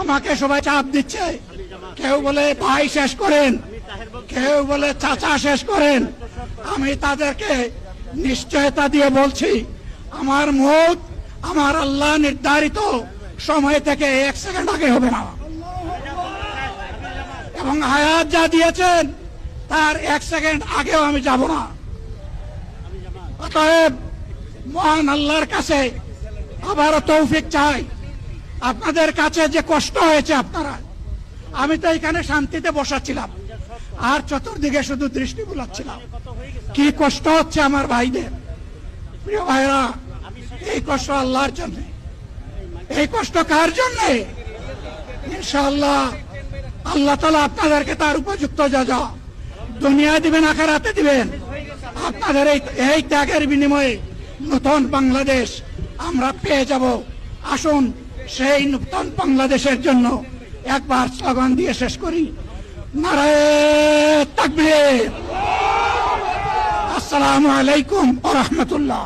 আমাকে সবাই চাপ দিচ্ছে, কেউ বলে ভাই শেষ করেন, কেউ বলে চাচা শেষ করেন। আমি তাদেরকে নিশ্চয়তা দিয়ে বলছি, আমার মউত আমার আল্লাহ নির্ধারিত সময় থেকে 1 সেকেন্ড আগে হবে না, এবং হায়াত যা দিয়েছেন তার 1 সেকেন্ড আগেও আমি যাব না। অতএব মহান আল্লাহর কাছে আবারও তৌফিক চাই। আপনাদের কাছে যে কষ্ট হয়েছে, আপনারা, আমি তো এখানে শান্তিতে বসাচ্ছিলাম আর চতুর্দিকে শুধু দৃষ্টি বুলাচ্ছিলাম, কি কষ্ট হচ্ছে আমার ভাইদের। প্রিয় ভাইরা, এই কষ্ট আল্লাহর জন্য। এই কষ্ট কার জন্য? ইনশাআল্লাহ আল্লাহ তাআলা আপনাদেরকে তার উপযুক্ত যা দুনিয়ায় দিবেন, আখিরাতে দিবেন। আপনাদের এই ত্যাগের বিনিময়ে নতুন বাংলাদেশ আমরা পেয়ে যাব। আসুন সেই নতুন বাংলাদেশের জন্য একবার স্লোগান দিয়ে শেষ করি, নারায়ে তাকবীর। আসসালামু আলাইকুম ওয়া রাহমাতুল্লাহ।